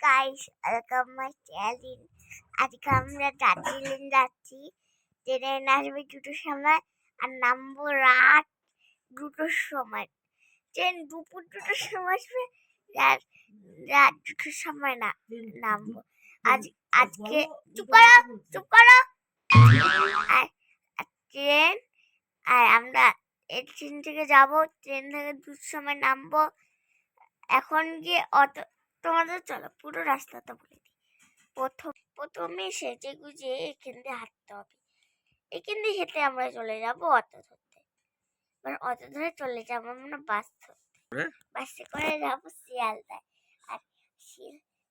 Guys, welcome my channel. আজকে আমরা দার্জিলিং যাচ্ছি। ট্রেন আসবে 2টোর সময় আর নামবো রাত 2টোর সময়। ট্রেন দুপুর 2টোর সময় আসবে আর রাত 2টোর সময় নামবো। আজকে চুপ করো। আর ট্রেন আর আমরা এই ট্রেন থেকে যাবো, ট্রেন থেকে 2টোর সময় নামবো। এখন গিয়ে অটো তোমাদের চলো পুরো রাস্তাটা বলে দিই। প্রথমে সেজে গুজে এখান দিয়ে হাঁটতে হবে। এখান দিয়ে হেঁটে আমরা চলে যাবো অটো ধরতে। এবার অটো ধরে চলে যাবো আমরা বাস ধরতে। বাসে করে যাবো শিয়ালদায়। আর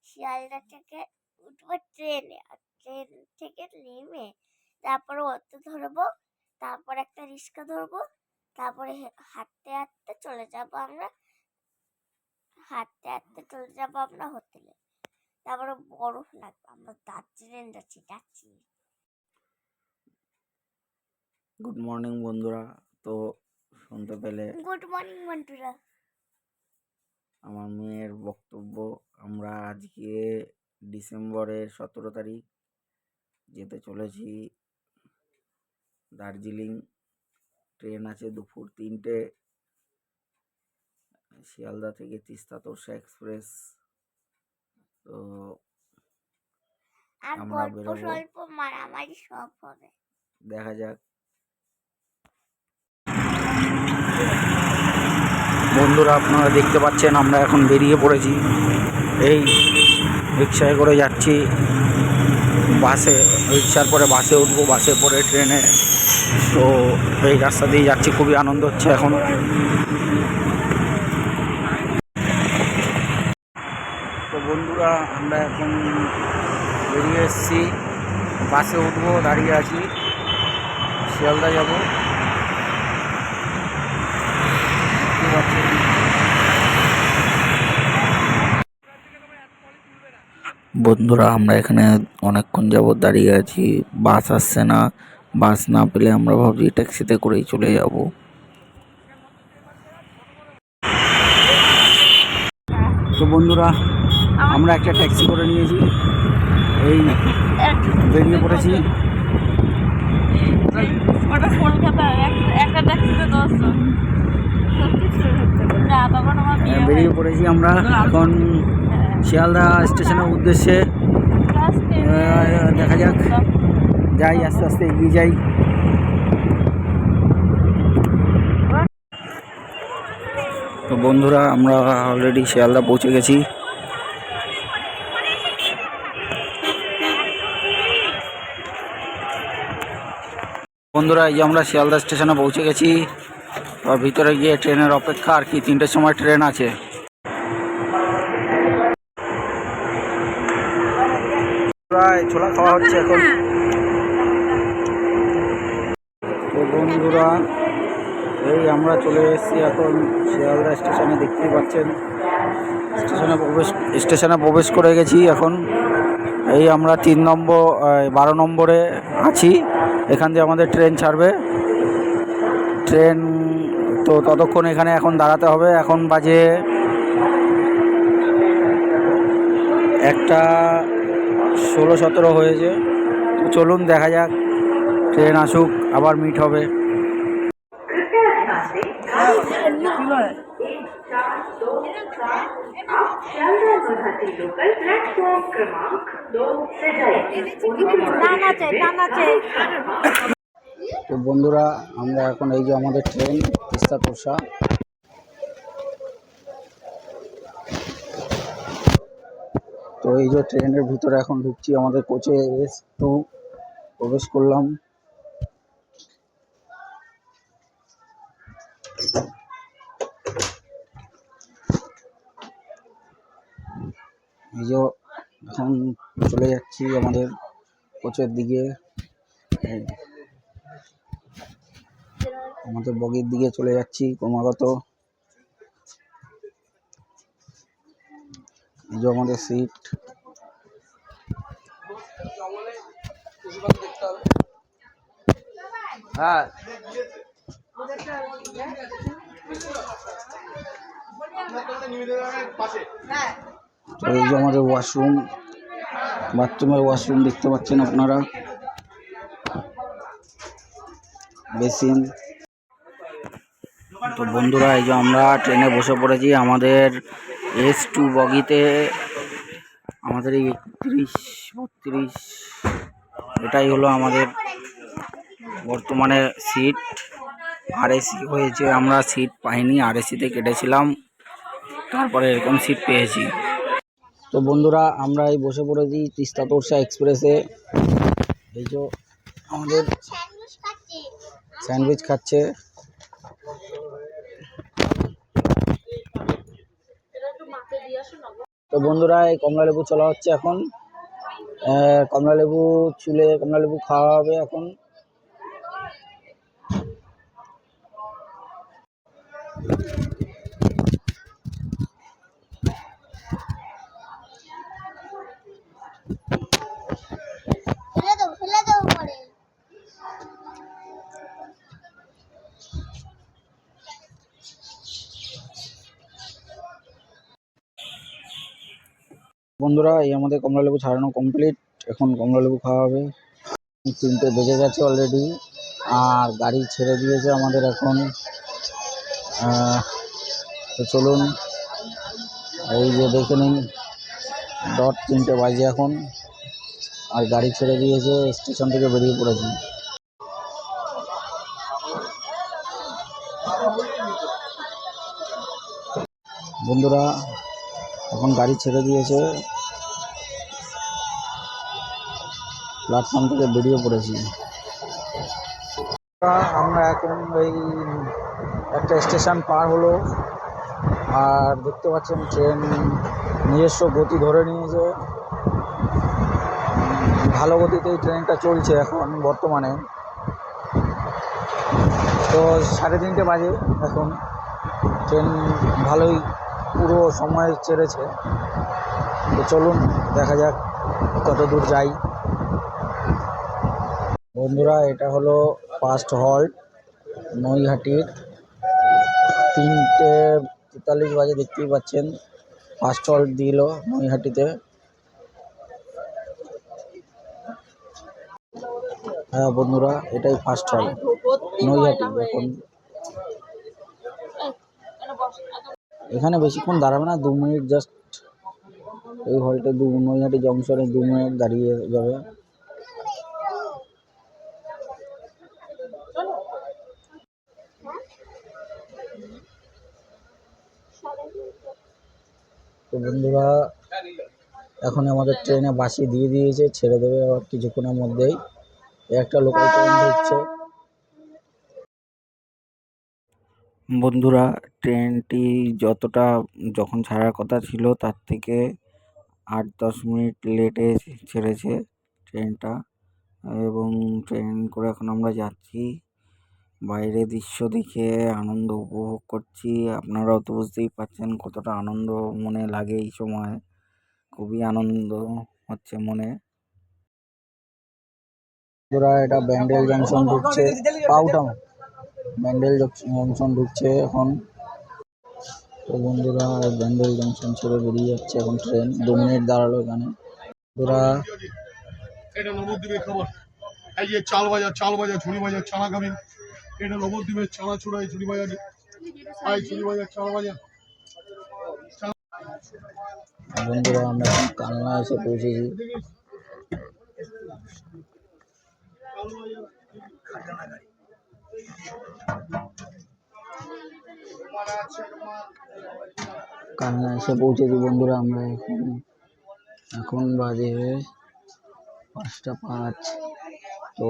শিয়ালদা থেকে উঠবো ট্রেনে। আর ট্রেন থেকে নেমে তারপরে অটো ধরবো, তারপর একটা রিক্সা ধরবো, তারপরে হাঁটতে হাঁটতে চলে যাবো আমরা হোটেলে। তারপরে বরফ লাগবে। আমরা দার্জিলিং যাচ্ছি। গুড মর্নিং বন্ধুরা। তো শুনতে পেলে গুড মর্নিং বন্ধুরা। আমার মেয়ের বক্তব্য। আমরা আজকে ডিসেম্বরের 17 তারিখ যেতে চলেছি দার্জিলিং। ট্রেন আছে দুপুর 3টে, শিয়ালদা থেকে তিস্তা তোরসা এক্সপ্রেস। তো আর আমরা গল্প বেরোবো, স্বল্প মারামারি সব হবে। দেখা যাক। বন্ধুরা আপনারা দেখতে পাচ্ছেন আমরা এখন বেরিয়ে পড়েছি। এই রিক্সায় করে যাচ্ছি, বাসে, রিক্সার পরে বাসে উঠবো, বাসে পরে ট্রেনে। তো এই রাস্তা দিয়ে যাচ্ছি, খুবই আনন্দ হচ্ছে এখন। তো বন্ধুরা আমরা এখন বেরিয়ে এসেছি, বাসে উঠবো, দাঁড়িয়ে আছি, শিয়ালদা যাব। বন্ধুরা আমরা এখানে অনেকক্ষণ যাবত দাঁড়িয়ে আছি, বাস আসছে না। বাস না পেলে আমরা ভাবছি ট্যাক্সিতে করেই চলে যাব। তো বন্ধুরা আমরা একটা ট্যাক্সি করে নিয়েছি, এই বেরিয়ে পড়েছি। বেরিয়ে পড়েছি আমরা এখন শিয়ালদা স্টেশনের উদ্দেশ্যে। দেখা যাক, যাই আস্তে আস্তে এগিয়ে যাই। তো বন্ধুরা আমরা অলরেডি শিয়ালদা পৌঁছে গেছি। বন্ধুরা এই যে আমরা শিয়ালদা স্টেশনে পৌঁছে গেছি। আর ভিতরে গিয়ে ট্রেনের অপেক্ষা আর কি, 3টের সময় ট্রেন আছে। প্রায় ছোলা খাওয়া হচ্ছে এখন। তো বন্ধুরা এই আমরা চলে এসেছি এখন শিয়ালদা স্টেশনে, দেখতেই পাচ্ছেন স্টেশনে প্রবেশ করে গেছি এখন। এই আমরা 12 নম্বরে আছি, এখান দিয়ে আমাদের ট্রেন ছাড়বে। ট্রেন তো ততক্ষণ এখানে এখন দাঁড়াতে হবে। এখন বাজে 1:16-17 হয়েছে। তো চলুন দেখা যাক, ট্রেন আসুক, আবার মিট হবে। তো বন্ধুরা আমরা এখন এই যে আমাদের ট্রেন তিস্তা তোরসা। তো এই যে ট্রেনের ভিতরে এখন ঢুকছি, আমাদের কোচে S2 প্রবেশ করলাম। এই যে এখন চলে যাচ্ছি আমাদের কোচের দিকে, আমাদের বগির দিকে চলে যাচ্ছি ক্রমাগত। এই যে আমাদের সিট। হ্যাঁ তো এই যে আমাদের ওয়াশরুম, বাথরুমের ওয়াশরুম দেখতে পাচ্ছেন আপনারা, বেসিন। তো বন্ধুরা এই যে আমরা ট্রেনে বসে পড়েছি আমাদের S2 বগিতে। আমাদের এই 31-32 এটাই হলো আমাদের বর্তমানে সিট। RAC হয়েছে, আমরা সিট পাইনি, RACতে কেটেছিলাম, তারপরে এরকম সিট পেয়েছি। তো বন্ধুরা আমরা এই বসে পড়েছি তিস্তা তোরসা এক্সপ্রেসে। এই যে আমাদের স্যান্ডউইচ খাচ্ছে। তো বন্ধুরা এই কমলালেবু চলা হচ্ছে এখন, কমলালেবু চুলে কমলালেবু খাওয়া হবে এখন। বন্ধুরা এই আমাদের কমলালেবু ছাড়ানো কমপ্লিট, এখন কমলালেবু খাওয়া হবে। 3টে বেজে গেছে অলরেডি, আর গাড়ি ছেড়ে দিয়েছে আমাদের এখন। তো চলুন এই যে দেখে নিন, 3টে বাজে এখন, আর গাড়ি ছেড়ে দিয়েছে, স্টেশন থেকে বেরিয়ে পড়েছি। বন্ধুরা এখন গাড়ি ছেড়ে দিয়েছে, প্ল্যাটফর্ম থেকে বেরিয়ে পড়েছি। আমরা এখন এই একটা স্টেশন পার হলো, আর দেখতে পাচ্ছেন ট্রেন নিজস্ব গতি ধরে নিয়েছে, ভালো গতিতেই ট্রেনটা চলছে এখন বর্তমানে। তো 3:30 বাজে এখন, ট্রেন ভালোই পুরো সময় ছেড়েছে। তো চলুন দেখা যাক কত দূর যাই। বন্ধুরা এটা হলো ফার্স্ট হল্ট নৈহাটির, 3:43 বাজে, দেখতেই পাচ্ছেন ফার্স্ট হল্ট দিল নৈহাটিতে। হ্যাঁ বন্ধুরা এটাই ফার্স্ট হল্ট নৈহাটি। এখন এখানে বেশিক্ষণ দাঁড়াবে না, 2 মিনিট জাস্ট, এই হল্টে নৈহাটি জংশনে 2 মিনিট দাঁড়িয়ে যাবে। তো বন্ধুরা এখন আমাদের ট্রেনে বাসি দিয়ে দিয়েছে, ছেড়ে দেবে আবার কিছুক্ষণের মধ্যেই। একটা লোকাল ট্রেন ঢুকছে। বন্ধুরা ট্রেনটি যখন ছাড়ার কথা ছিল তার থেকে 8-10 মিনিট লেটে ছেড়েছে ট্রেনটা, এবং ট্রেন করে এখন আমরা যাচ্ছি। বাইরে দৃশ্য দেখে আনন্দ উপভোগ করছি, আপনারাও তো বুঝতেই পারছেন কতটা আনন্দ মনে লাগে এই সময়, খুবই আনন্দ হচ্ছে মনে। বন্ধুরা এটা ব্যান্ডেল জংশন ঢুকছে, ব্যান্ডেল জংশন ঢুকছে এখন। তো বন্ধুরা ব্যান্ডেল জংশন ছেড়ে বেরিয়ে যাচ্ছে এখন ট্রেন, 2 মিনিট দাঁড়ালো এখানে। বন্ধুরা এটা নবদ্বীপের খাবার, এই যে চাল ভাজা ঝুড়ি ভাজা ছানা খাবেন, এটা নবদ্বীপের ছানা ছুড়াই ঝুড়ি ভাজা, ঝুড়ি ভাজা চাল ভাজা। বন্ধুরা আমরা এখন কালনা এসে পৌঁছেছি। কালনা এসে পৌঁছেছি বন্ধুরা আমরা এখন বাজে 5:05। তো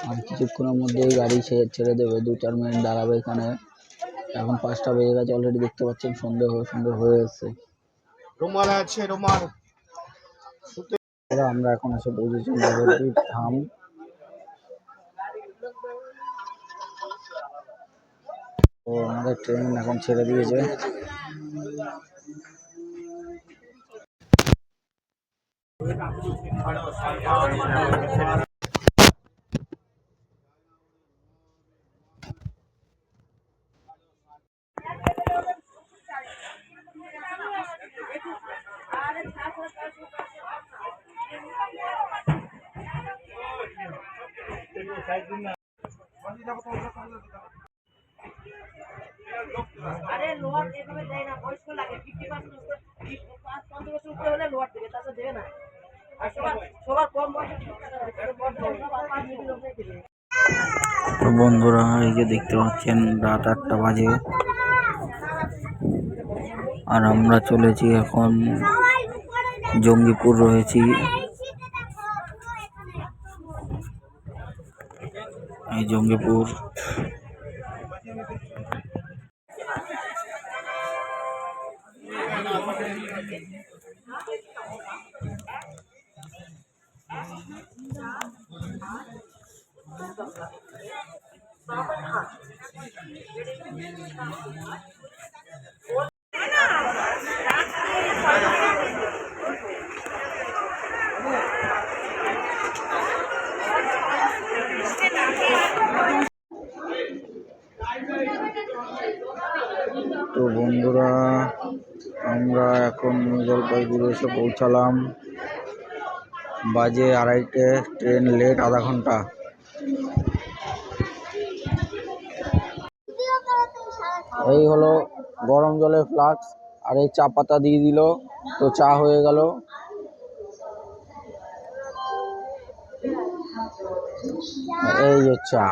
আর কিছুক্ষণের মধ্যেই গাড়ি ছেড়ে দেবে, 2-4 মিনিট দাঁড়াবে এখানে। এখন 5টা বেজে গেছে অলরেডি, দেখতে পাচ্ছেন সন্ধে হয়ে এসছে। আমরা এখন এসে পৌঁছেছি নবদ্বীপ ধাম। তো আমাদের ট্রেন এখন ছেড়ে দিয়েছে। আরে লোয়ার এভাবে দেয় না, বয়স্ক লাগে 50% উপরে 50 উপরে হলে লোয়ার দেবে, তাছাড়া দেবে না। আর সবার কম বয়সে তো বন্ধুরা এই যে দেখতে পাচ্ছেন রাত 8টা বাজে, আর আমরা চলেছি এখন জঙ্গিপুর রয়েছি। এই জঙ্গিপুর তো বন্ধুরা আমরা এখন নিউ জলপাইগুড়ি এসে পৌঁছালাম। বাজে 2:30, ট্রেন লেট আধা ঘন্টা। এই হলো গরম জলের ফ্লাক্স, আর এই চা পাতা দিয়ে দিল, তো চা হয়ে গেল। এই যে চা,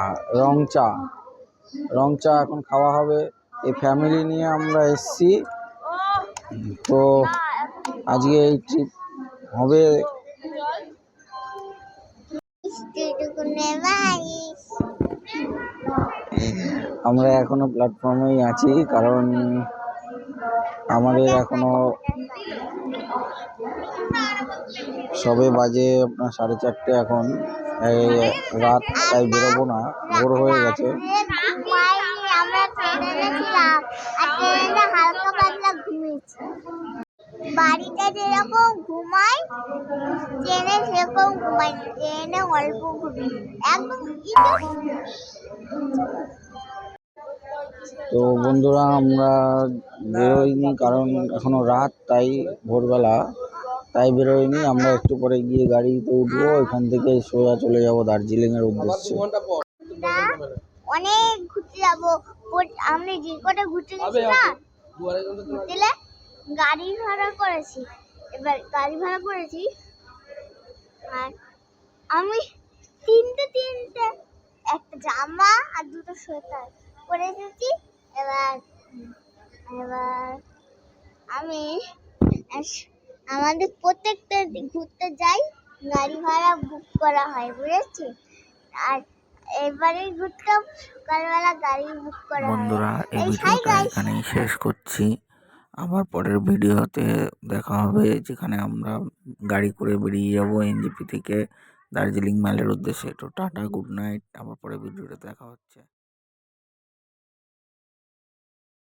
রং চা এখন খাওয়া হবে। এই ফ্যামিলি নিয়ে আমরা এসছি, তো আজকে এই ট্রিপ হবে। আমরা এখনো প্ল্যাটফর্মেই আছি, কারণ আমাদের এখনো সবে বাজে আপনার 4:30 এখন, এই রাত, তাই বেরোবো না, ভোর হয়ে গেছে। বাড়িতে যেরকম ঘুমাই ট্রেনে সেরকম ঘুমাই, ট্রেনে অল্প ঘুমি একদম। তো বন্ধুরা আমরা বেরোইনি, কারণ এখনো রাত, তাই ভোরবেলা, তাই বেরোইনি। আমরা একটু পরে গিয়ে গাড়িতে উঠবো, এখান থেকে সোজা চলে যাব দার্জিলিং এর উদ্দেশ্যে। অনেক ঘুরতে যাবো, আমি যে কটা ঘুরতে গেছি না, ঘুরতে গাড়ি ভাড়া করেছি। এবার গাড়ি ভাড়া করেছি, আর আমি তিনটে একটা জামা আর দুটো সোয়েটার পরে এসেছি। এবার এবার আমি আমাদের প্রত্যেকটা ঘুরতে যাই গাড়ি ভাড়া বুক করা হয়, বুঝেছি। আর এবারে ঘুরতাম সকালবেলা গাড়ি বুক করা হয়। বন্ধুরা এই ভিডিওটা এখানেই শেষ করছি। আবার পরের ভিডিওতে দেখা হবে, যেখানে আমরা গাড়ি করে বেরিয়ে যাবো এনজেপি থেকে দার্জিলিং মেলের উদ্দেশ্যে। তো টাটা, গুড নাইট, আবার পরের ভিডিওতে দেখা হচ্ছে।